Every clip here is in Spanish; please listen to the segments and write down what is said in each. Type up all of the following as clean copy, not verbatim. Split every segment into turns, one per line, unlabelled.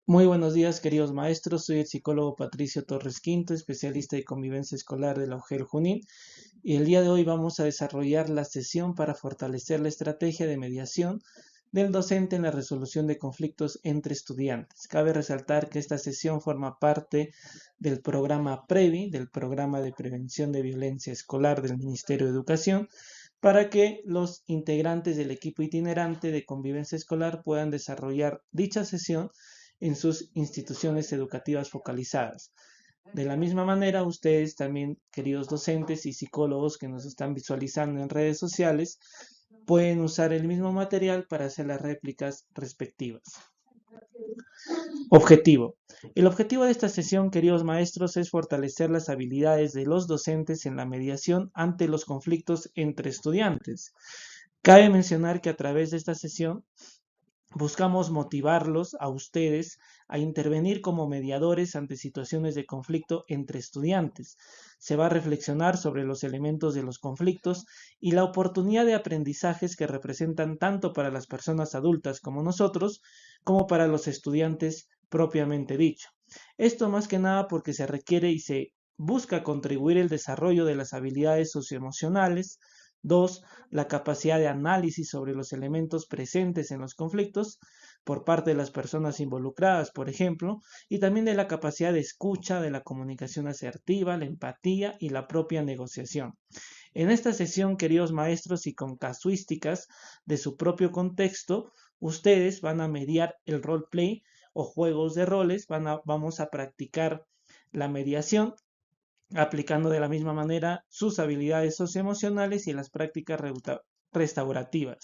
Muy buenos días, queridos maestros. Soy el psicólogo Patricio Torres Quinto, especialista de convivencia escolar de la UGEL Junín, y el día de hoy vamos a desarrollar la sesión para fortalecer la estrategia de mediación del docente en la resolución de conflictos entre estudiantes. Cabe resaltar que esta sesión forma parte del programa PREVI, del Programa de Prevención de Violencia Escolar del Ministerio de Educación, para que los integrantes del equipo itinerante de convivencia escolar puedan desarrollar dicha sesión en sus instituciones educativas focalizadas. De la misma manera, ustedes también, queridos docentes y psicólogos que nos están visualizando en redes sociales, pueden usar el mismo material para hacer las réplicas respectivas. Objetivo. El objetivo de esta sesión, queridos maestros, es fortalecer las habilidades de los docentes en la mediación ante los conflictos entre estudiantes. Cabe mencionar que a través de esta sesión buscamos motivarlos a ustedes a intervenir como mediadores ante situaciones de conflicto entre estudiantes. Se va a reflexionar sobre los elementos de los conflictos y la oportunidad de aprendizajes que representan tanto para las personas adultas como nosotros, como para los estudiantes propiamente dicho. Esto más que nada porque se requiere y se busca contribuir el desarrollo de las habilidades socioemocionales. 2. La capacidad de análisis sobre los elementos presentes en los conflictos por parte de las personas involucradas, por ejemplo, y también de la capacidad de escucha, de la comunicación asertiva, la empatía y la propia negociación. En esta sesión, queridos maestros, y con casuísticas de su propio contexto, ustedes van a mediar el roleplay o juegos de roles, vamos a practicar la mediación aplicando de la misma manera sus habilidades socioemocionales y las prácticas restaurativas.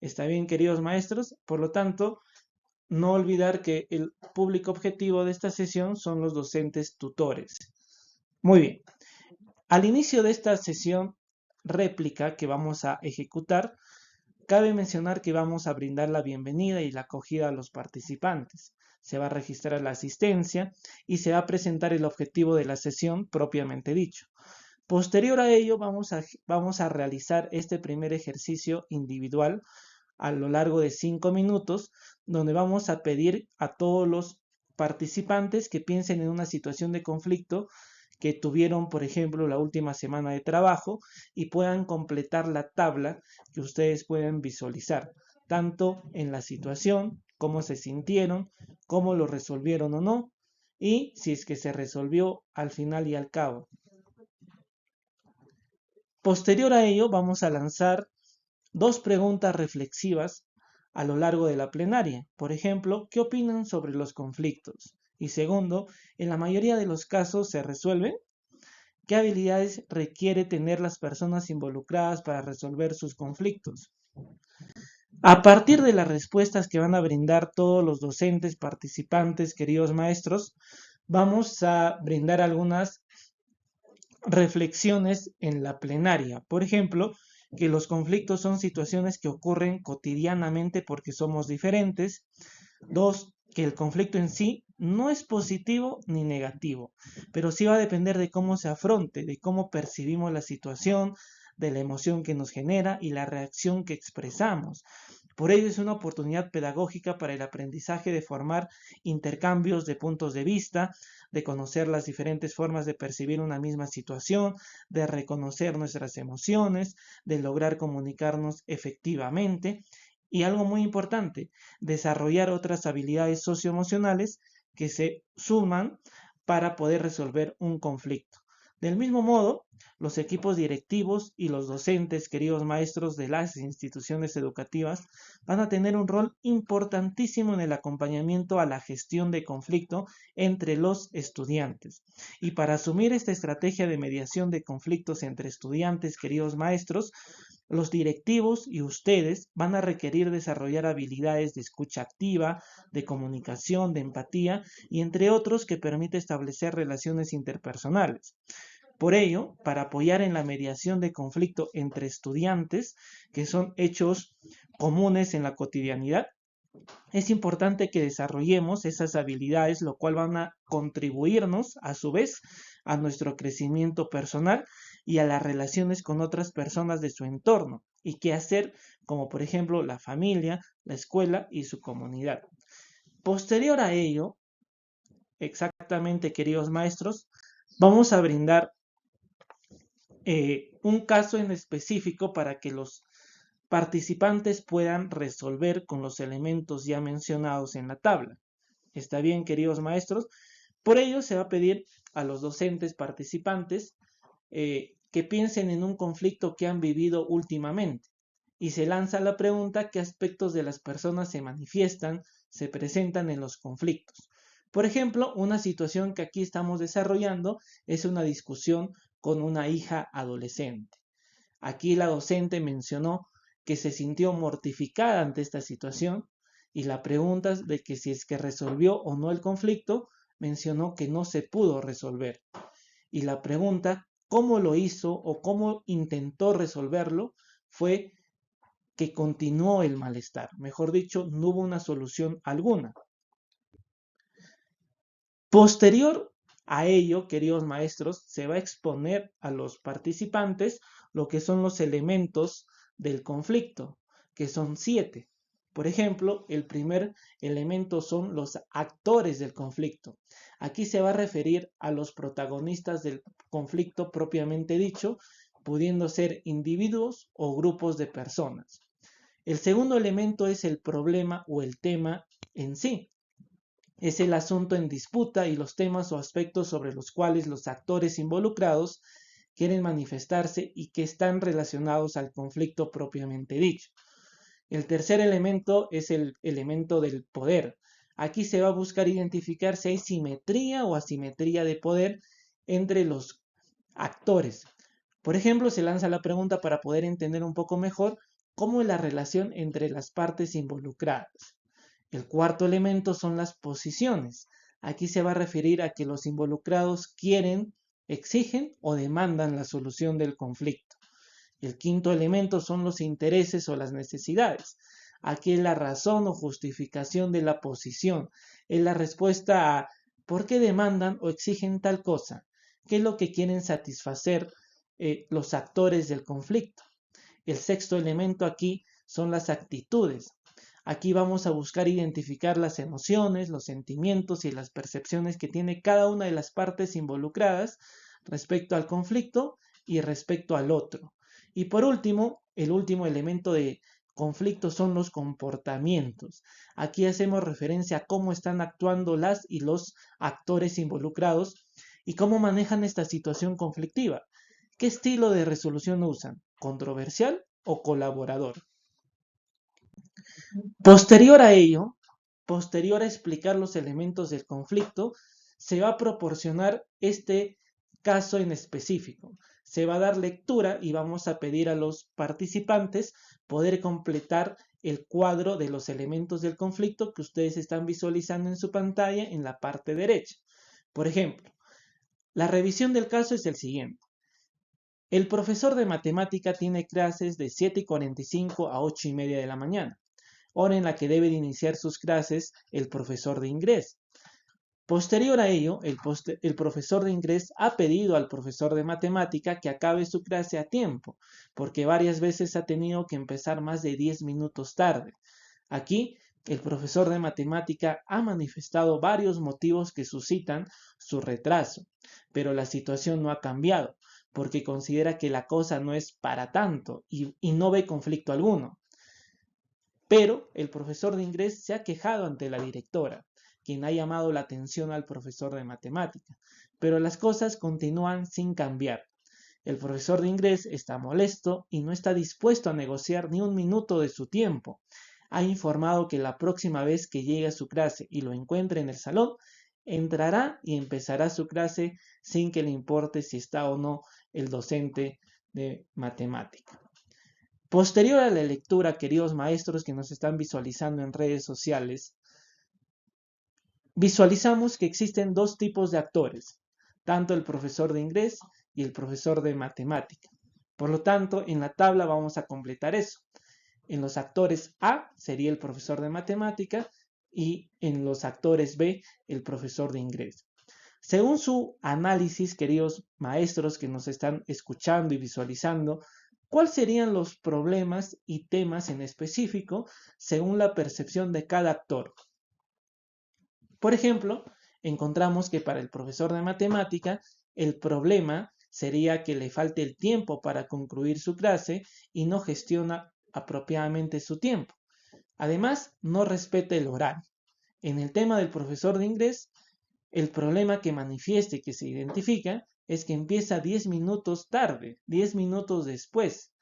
¿Está bien, queridos maestros? Por lo tanto, no olvidar que el público objetivo de esta sesión son los docentes tutores. Muy bien. Al inicio de esta sesión réplica que vamos a ejecutar, cabe mencionar que vamos a brindar la bienvenida y la acogida a los participantes. Se va a registrar la asistencia y se va a presentar el objetivo de la sesión propiamente dicho. Posterior a ello, vamos a realizar este primer ejercicio individual a lo largo de 5 minutos, donde vamos a pedir a todos los participantes que piensen en una situación de conflicto que tuvieron, por ejemplo, la última semana de trabajo y puedan completar la tabla que ustedes pueden visualizar, tanto en la situación, cómo se sintieron, cómo lo resolvieron o no, y si es que se resolvió al final y al cabo. Posterior a ello, vamos a lanzar 2 preguntas reflexivas a lo largo de la plenaria. Por ejemplo, ¿qué opinan sobre los conflictos? Y segundo, ¿en la mayoría de los casos se resuelven? ¿Qué habilidades requiere tener las personas involucradas para resolver sus conflictos? A partir de las respuestas que van a brindar todos los docentes participantes, queridos maestros, vamos a brindar algunas reflexiones en la plenaria. Por ejemplo, que los conflictos son situaciones que ocurren cotidianamente porque somos diferentes. 2, que el conflicto en sí no es positivo ni negativo, pero sí va a depender de cómo se afronte, de cómo percibimos la situación, de la emoción que nos genera y la reacción que expresamos. Por ello es una oportunidad pedagógica para el aprendizaje de formar intercambios de puntos de vista, de conocer las diferentes formas de percibir una misma situación, de reconocer nuestras emociones, de lograr comunicarnos efectivamente y algo muy importante, desarrollar otras habilidades socioemocionales que se suman para poder resolver un conflicto. Del mismo modo, los equipos directivos y los docentes, queridos maestros de las instituciones educativas, van a tener un rol importantísimo en el acompañamiento a la gestión de conflicto entre los estudiantes. Y para asumir esta estrategia de mediación de conflictos entre estudiantes, queridos maestros, los directivos y ustedes van a requerir desarrollar habilidades de escucha activa, de comunicación, de empatía y entre otros que permite establecer relaciones interpersonales. Por ello, para apoyar en la mediación de conflicto entre estudiantes, que son hechos comunes en la cotidianidad, es importante que desarrollemos esas habilidades, lo cual van a contribuirnos a su vez a nuestro crecimiento personal y a las relaciones con otras personas de su entorno y qué hacer, como por ejemplo la familia, la escuela y su comunidad. Posterior a ello, exactamente, queridos maestros, vamos a brindar un caso en específico para que los participantes puedan resolver con los elementos ya mencionados en la tabla. ¿Está bien, queridos maestros? Por ello, se va a pedir a los docentes participantes que piensen en un conflicto que han vivido últimamente y se lanza la pregunta: ¿qué aspectos de las personas se manifiestan, se presentan en los conflictos? Por ejemplo, una situación que aquí estamos desarrollando es una discusión con una hija adolescente. Aquí la docente mencionó que se sintió mortificada ante esta situación y la pregunta de que si es que resolvió o no el conflicto, mencionó que no se pudo resolver. Y la pregunta, ¿cómo lo hizo o cómo intentó resolverlo? Fue que continuó el malestar. Mejor dicho, no hubo una solución alguna. Posterior a ello, queridos maestros, se va a exponer a los participantes lo que son los elementos del conflicto, que son 7. Por ejemplo, el primer elemento son los actores del conflicto. Aquí se va a referir a los protagonistas del conflicto propiamente dicho, pudiendo ser individuos o grupos de personas. El segundo elemento es el problema o el tema en sí. Es el asunto en disputa y los temas o aspectos sobre los cuales los actores involucrados quieren manifestarse y que están relacionados al conflicto propiamente dicho. El tercer elemento es el elemento del poder. Aquí se va a buscar identificar si hay simetría o asimetría de poder entre los actores. Por ejemplo, se lanza la pregunta para poder entender un poco mejor cómo es la relación entre las partes involucradas. El cuarto elemento son las posiciones. Aquí se va a referir a que los involucrados quieren, exigen o demandan la solución del conflicto. El quinto elemento son los intereses o las necesidades. Aquí es la razón o justificación de la posición. Es la respuesta a por qué demandan o exigen tal cosa. ¿Qué es lo que quieren satisfacer los actores del conflicto? El sexto elemento aquí son las actitudes. Aquí vamos a buscar identificar las emociones, los sentimientos y las percepciones que tiene cada una de las partes involucradas respecto al conflicto y respecto al otro. Y por último, el último elemento de conflicto son los comportamientos. Aquí hacemos referencia a cómo están actuando las y los actores involucrados y cómo manejan esta situación conflictiva. ¿Qué estilo de resolución usan? ¿Controversial o colaborador? Posterior a ello, posterior a explicar los elementos del conflicto, se va a proporcionar este caso en específico. Se va a dar lectura y vamos a pedir a los participantes poder completar el cuadro de los elementos del conflicto que ustedes están visualizando en su pantalla en la parte derecha. Por ejemplo, la revisión del caso es el siguiente. El profesor de matemática tiene clases de 7:45 a 8:30 de la mañana, hora en la que debe de iniciar sus clases el profesor de inglés. Posterior a ello, el profesor de inglés ha pedido al profesor de matemática que acabe su clase a tiempo, porque varias veces ha tenido que empezar más de 10 minutos tarde. Aquí, el profesor de matemática ha manifestado varios motivos que suscitan su retraso, pero la situación no ha cambiado, porque considera que la cosa no es para tanto y no ve conflicto alguno. Pero el profesor de inglés se ha quejado ante la directora, quien ha llamado la atención al profesor de matemática, pero las cosas continúan sin cambiar. El profesor de inglés está molesto y no está dispuesto a negociar ni un minuto de su tiempo. Ha informado que la próxima vez que llegue a su clase y lo encuentre en el salón, entrará y empezará su clase sin que le importe si está o no el docente de matemática. Posterior a la lectura, queridos maestros que nos están visualizando en redes sociales, visualizamos que existen dos tipos de actores, tanto el profesor de inglés y el profesor de matemática. Por lo tanto, en la tabla vamos a completar eso. En los actores A sería el profesor de matemática y en los actores B el profesor de inglés. Según su análisis, queridos maestros que nos están escuchando y visualizando, ¿cuáles serían los problemas y temas en específico según la percepción de cada actor? Por ejemplo, encontramos que para el profesor de matemática, el problema sería que le falte el tiempo para concluir su clase y no gestiona apropiadamente su tiempo. Además, no respeta el horario. En el tema del profesor de inglés, el problema que manifiesta y que se identifica es que empieza 10 minutos tarde, 10 minutos después.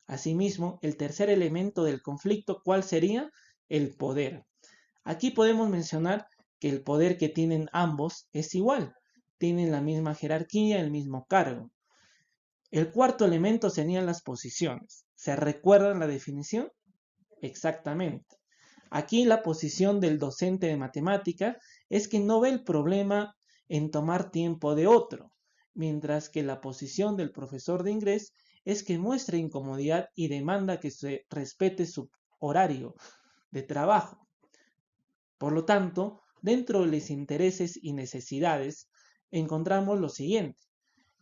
Asimismo, el tercer elemento del conflicto, ¿cuál sería? El poder. Aquí podemos mencionar que el poder que tienen ambos es igual, tienen la misma jerarquía, el mismo cargo. El cuarto elemento serían las posiciones. ¿Se recuerdan la definición? Exactamente. Aquí la posición del docente de matemática es que no ve el problema en tomar tiempo de otro, mientras que la posición del profesor de inglés es que muestra incomodidad y demanda que se respete su horario de trabajo. Por lo tanto, dentro de los intereses y necesidades, encontramos lo siguiente,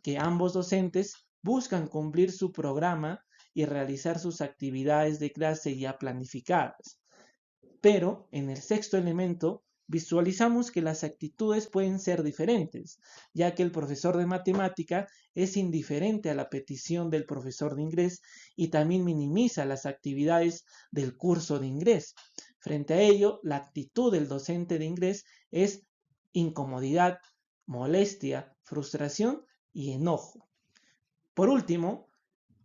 que ambos docentes buscan cumplir su programa y realizar sus actividades de clase ya planificadas. Pero en el sexto elemento visualizamos que las actitudes pueden ser diferentes, ya que el profesor de matemática es indiferente a la petición del profesor de inglés y también minimiza las actividades del curso de inglés. Frente a ello, la actitud del docente de inglés es incomodidad, molestia, frustración y enojo. Por último,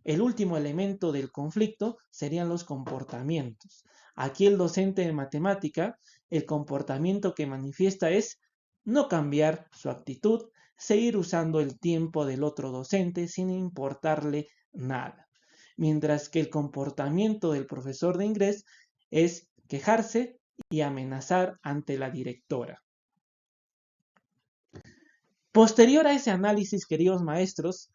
el último elemento del conflicto serían los comportamientos. Aquí el docente de matemática, el comportamiento que manifiesta es no cambiar su actitud, seguir usando el tiempo del otro docente sin importarle nada. Mientras que el comportamiento del profesor de inglés es quejarse y amenazar ante la directora. Posterior a ese análisis, queridos maestros,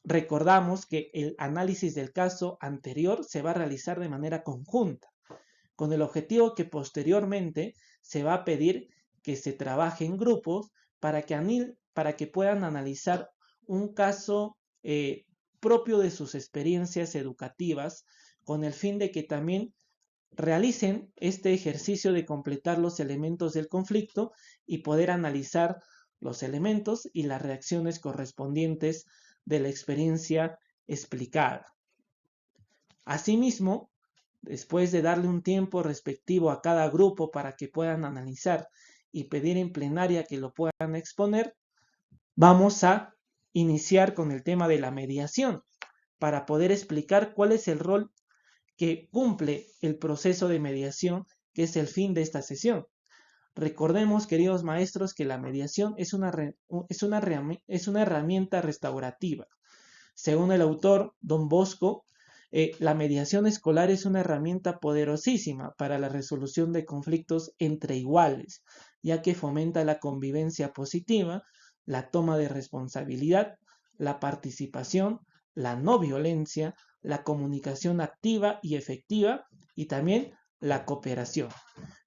recordamos que el análisis del caso anterior se va a realizar de manera conjunta, con el objetivo que posteriormente se va a pedir que se trabaje en grupos para que puedan analizar un caso propio de sus experiencias educativas, con el fin de que también realicen este ejercicio de completar los elementos del conflicto y poder analizar los elementos y las reacciones correspondientes de la experiencia explicada. Asimismo, después de darle un tiempo respectivo a cada grupo para que puedan analizar y pedir en plenaria que lo puedan exponer, vamos a iniciar con el tema de la mediación para poder explicar cuál es el rol que cumple el proceso de mediación, que es el fin de esta sesión. Recordemos, queridos maestros, que la mediación es una herramienta restaurativa. Según el autor Don Bosco, la mediación escolar es una herramienta poderosísima para la resolución de conflictos entre iguales, ya que fomenta la convivencia positiva, la toma de responsabilidad, la participación, la no violencia, la comunicación activa y efectiva y también la cooperación.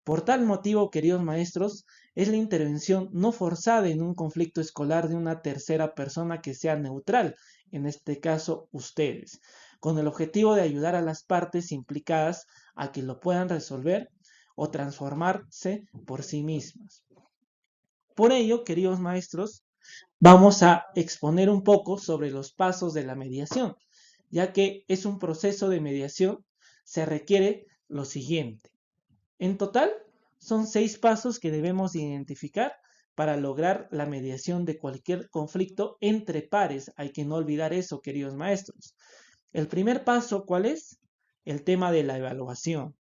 Por tal motivo, queridos maestros, es la intervención no forzada en un conflicto escolar de una tercera persona que sea neutral, en este caso ustedes, con el objetivo de ayudar a las partes implicadas a que lo puedan resolver o transformarse por sí mismas. Por ello, queridos maestros, vamos a exponer un poco sobre los pasos de la mediación, ya que es un proceso de mediación, se requiere lo siguiente. En total, son 6 pasos que debemos identificar para lograr la mediación de cualquier conflicto entre pares. Hay que no olvidar eso, queridos maestros. El primer paso, ¿cuál es? El tema de la evaluación.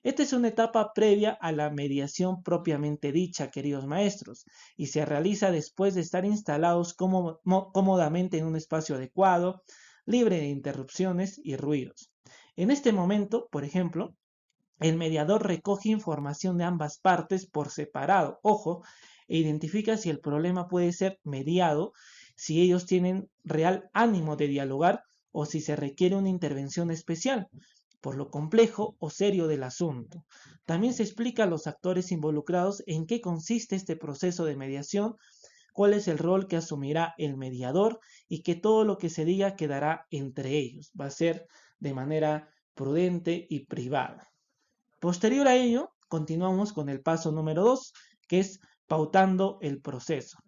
Esta es una etapa previa a la mediación propiamente dicha, queridos maestros, y se realiza después de estar instalados cómodamente en un espacio adecuado, libre de interrupciones y ruidos. En este momento, por ejemplo, el mediador recoge información de ambas partes por separado, ojo, e identifica si el problema puede ser mediado, si ellos tienen real ánimo de dialogar o si se requiere una intervención especial por lo complejo o serio del asunto. También se explica a los actores involucrados en qué consiste este proceso de mediación, cuál es el rol que asumirá el mediador y que todo lo que se diga quedará entre ellos. Va a ser de manera prudente y privada. Posterior a ello, continuamos con el paso número 2, que es pautando el proceso.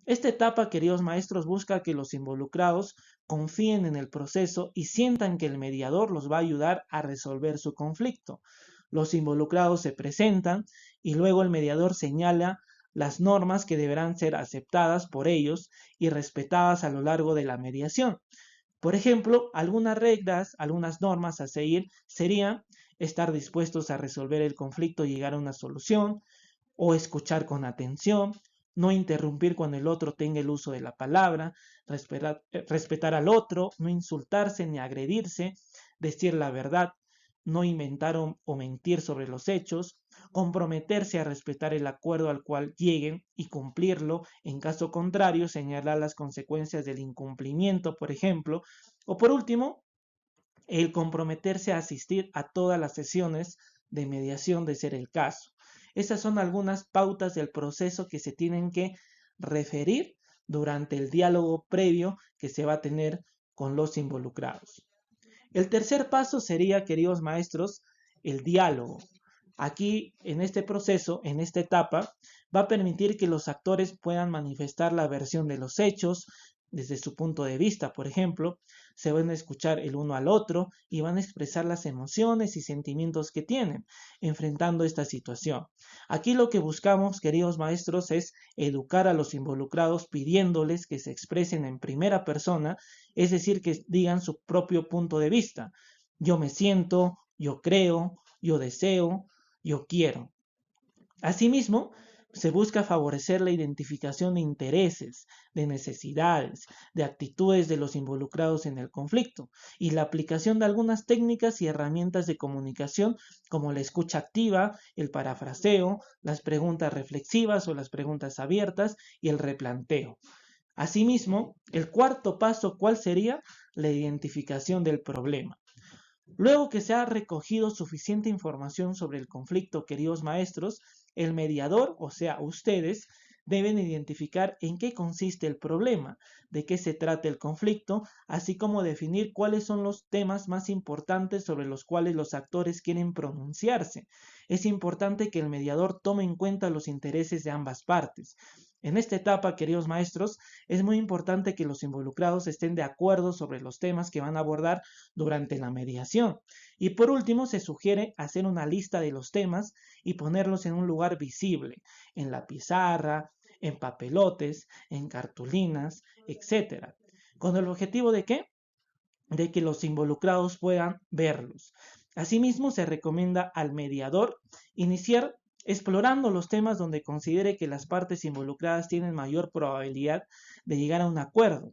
Esta etapa, queridos maestros, busca que los involucrados confíen en el proceso y sientan que el mediador los va a ayudar a resolver su conflicto. Los involucrados se presentan y luego el mediador señala las normas que deberán ser aceptadas por ellos y respetadas a lo largo de la mediación. Por ejemplo, algunas reglas, algunas normas a seguir serían estar dispuestos a resolver el conflicto y llegar a una solución, o escuchar con atención, no interrumpir cuando el otro tenga el uso de la palabra, respetar al otro, no insultarse ni agredirse, decir la verdad, no inventar o mentir sobre los hechos, comprometerse a respetar el acuerdo al cual lleguen y cumplirlo, en caso contrario, señalar las consecuencias del incumplimiento, por ejemplo, o por último, el comprometerse a asistir a todas las sesiones de mediación de ser el caso. Esas son algunas pautas del proceso que se tienen que referir durante el diálogo previo que se va a tener con los involucrados. El tercer paso sería, queridos maestros, el diálogo. Aquí, en este proceso, en esta etapa, va a permitir que los actores puedan manifestar la versión de los hechos desde su punto de vista, por ejemplo, se van a escuchar el uno al otro y van a expresar las emociones y sentimientos que tienen enfrentando esta situación. Aquí lo que buscamos, queridos maestros, es educar a los involucrados pidiéndoles que se expresen en primera persona, es decir, que digan su propio punto de vista. Yo me siento, yo creo, yo deseo, yo quiero. Asimismo, se busca favorecer la identificación de intereses, de necesidades, de actitudes de los involucrados en el conflicto y la aplicación de algunas técnicas y herramientas de comunicación como la escucha activa, el parafraseo, las preguntas reflexivas o las preguntas abiertas y el replanteo. Asimismo, el cuarto paso, ¿cuál sería? La identificación del problema. Luego que se ha recogido suficiente información sobre el conflicto, queridos maestros, el mediador, o sea, ustedes, deben identificar en qué consiste el problema, de qué se trata el conflicto, así como definir cuáles son los temas más importantes sobre los cuales los actores quieren pronunciarse. Es importante que el mediador tome en cuenta los intereses de ambas partes. En esta etapa, queridos maestros, es muy importante que los involucrados estén de acuerdo sobre los temas que van a abordar durante la mediación. Y por último, se sugiere hacer una lista de los temas y ponerlos en un lugar visible, en la pizarra, en papelotes, en cartulinas, etc. ¿Con el objetivo de qué? De que los involucrados puedan verlos. Asimismo, se recomienda al mediador iniciar explorando los temas donde considere que las partes involucradas tienen mayor probabilidad de llegar a un acuerdo.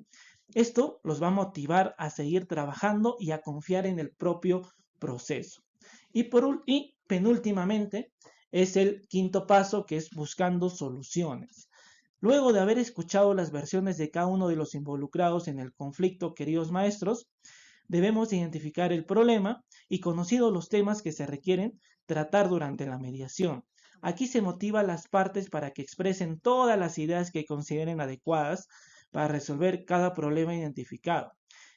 Esto los va a motivar a seguir trabajando y a confiar en el propio proceso. Y penúltimamente es el quinto paso, que es buscando soluciones. Luego de haber escuchado las versiones de cada uno de los involucrados en el conflicto, queridos maestros, debemos identificar el problema y conocidos los temas que se requieren tratar durante la mediación. Aquí se motiva a las partes para que expresen todas las ideas que consideren adecuadas para resolver cada problema identificado.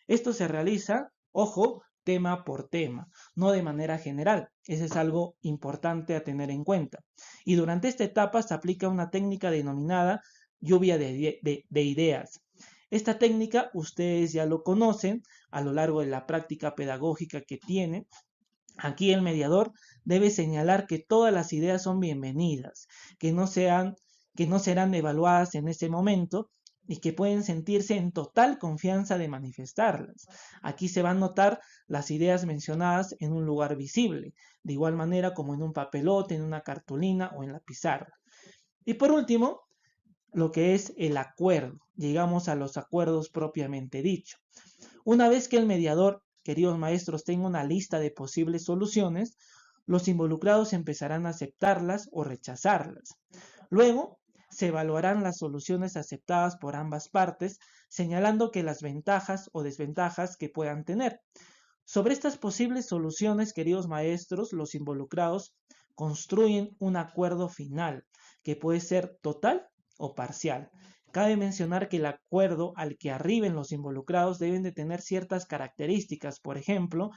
Esto se realiza, ojo, tema por tema, no de manera general. Eso es algo importante a tener en cuenta. Y durante esta etapa se aplica una técnica denominada lluvia de ideas. Esta técnica ustedes ya lo conocen a lo largo de la práctica pedagógica que tienen. Aquí el mediador debe señalar que todas las ideas son bienvenidas, que no serán evaluadas en ese momento y que pueden sentirse en total confianza de manifestarlas. Aquí se van a notar las ideas mencionadas en un lugar visible, de igual manera como en un papelote, en una cartulina o en la pizarra. Y por último, lo que es el acuerdo. Llegamos a los acuerdos propiamente dicho. Una vez que el mediador, queridos maestros, tenga una lista de posibles soluciones, los involucrados empezarán a aceptarlas o rechazarlas. Luego, se evaluarán las soluciones aceptadas por ambas partes, señalando que las ventajas o desventajas que puedan tener. Sobre estas posibles soluciones, queridos maestros, los involucrados construyen un acuerdo final, que puede ser total o parcial. Cabe mencionar que el acuerdo al que arriben los involucrados deben de tener ciertas características, por ejemplo,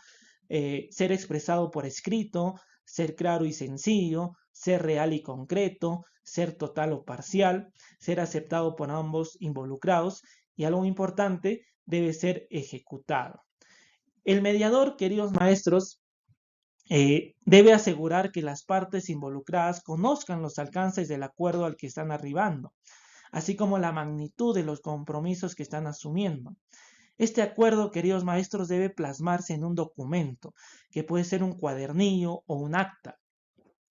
ser expresado por escrito, ser claro y sencillo, ser real y concreto, ser total o parcial, ser aceptado por ambos involucrados y algo importante, debe ser ejecutado. El mediador, queridos maestros, debe asegurar que las partes involucradas conozcan los alcances del acuerdo al que están arribando, así como la magnitud de los compromisos que están asumiendo. Este acuerdo, queridos maestros, debe plasmarse en un documento, que puede ser un cuadernillo o un acta.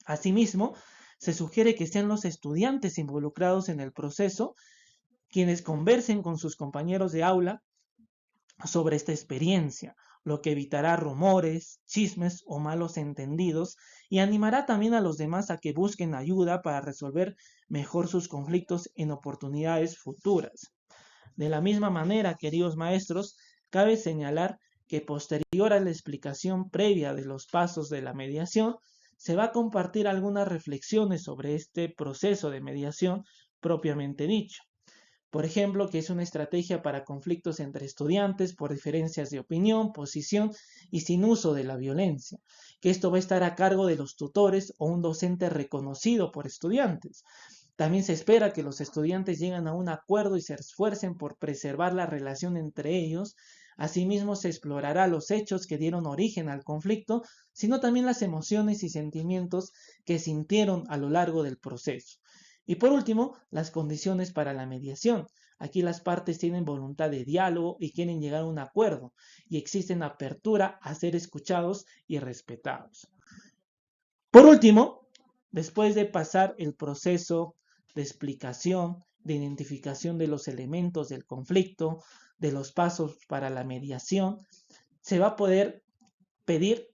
Asimismo, se sugiere que sean los estudiantes involucrados en el proceso quienes conversen con sus compañeros de aula sobre esta experiencia, lo que evitará rumores, chismes o malos entendidos y animará también a los demás a que busquen ayuda para resolver mejor sus conflictos en oportunidades futuras. De la misma manera, queridos maestros, cabe señalar que posterior a la explicación previa de los pasos de la mediación, se va a compartir algunas reflexiones sobre este proceso de mediación propiamente dicho. Por ejemplo, que es una estrategia para conflictos entre estudiantes por diferencias de opinión, posición y sin uso de la violencia, que esto va a estar a cargo de los tutores o un docente reconocido por estudiantes. También se espera que los estudiantes lleguen a un acuerdo y se esfuercen por preservar la relación entre ellos. Asimismo, se explorará los hechos que dieron origen al conflicto, sino también las emociones y sentimientos que sintieron a lo largo del proceso. Y por último, las condiciones para la mediación. Aquí las partes tienen voluntad de diálogo y quieren llegar a un acuerdo, y existen apertura a ser escuchados y respetados. Por último, después de pasar el proceso de explicación, de identificación de los elementos del conflicto, de los pasos para la mediación, se va a poder pedir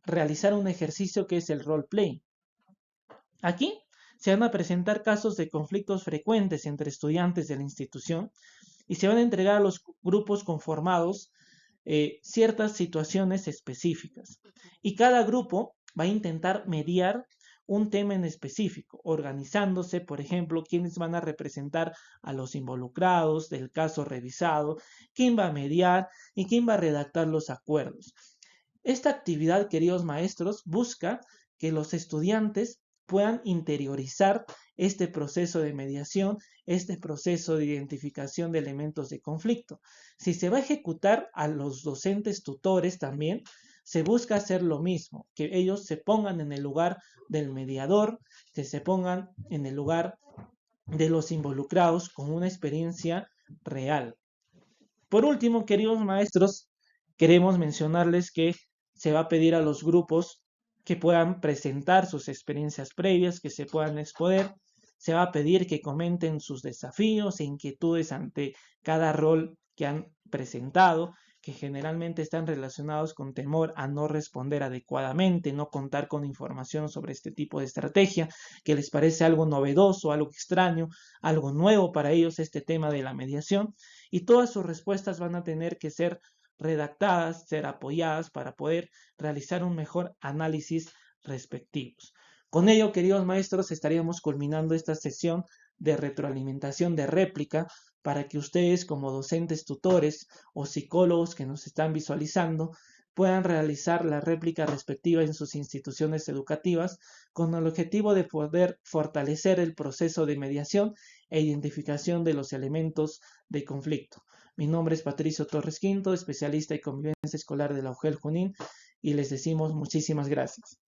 realizar un ejercicio que es el role play. Aquí se van a presentar casos de conflictos frecuentes entre estudiantes de la institución y se van a entregar a los grupos conformados ciertas situaciones específicas. Y cada grupo va a intentar mediar un tema en específico, organizándose, por ejemplo, quiénes van a representar a los involucrados del caso revisado, quién va a mediar y quién va a redactar los acuerdos. Esta actividad, queridos maestros, busca que los estudiantes puedan interiorizar este proceso de mediación, este proceso de identificación de elementos de conflicto. Si se va a ejecutar a los docentes tutores también, se busca hacer lo mismo, que ellos se pongan en el lugar del mediador, que se pongan en el lugar de los involucrados con una experiencia real. Por último, queridos maestros, queremos mencionarles que se va a pedir a los grupos que puedan presentar sus experiencias previas, que se puedan exponer. Se va a pedir que comenten sus desafíos e inquietudes ante cada rol que han presentado, que generalmente están relacionados con temor a no responder adecuadamente, no contar con información sobre este tipo de estrategia, que les parece algo novedoso, algo extraño, algo nuevo para ellos este tema de la mediación, y todas sus respuestas van a tener que ser redactadas, ser apoyadas para poder realizar un mejor análisis respectivos. Con ello, queridos maestros, estaríamos culminando esta sesión de retroalimentación de réplica para que ustedes como docentes tutores o psicólogos que nos están visualizando puedan realizar la réplica respectiva en sus instituciones educativas con el objetivo de poder fortalecer el proceso de mediación e identificación de los elementos de conflicto. Mi nombre es Patricio Torres Quinto, especialista en convivencia escolar de la UGEL Junín, y les decimos muchísimas gracias.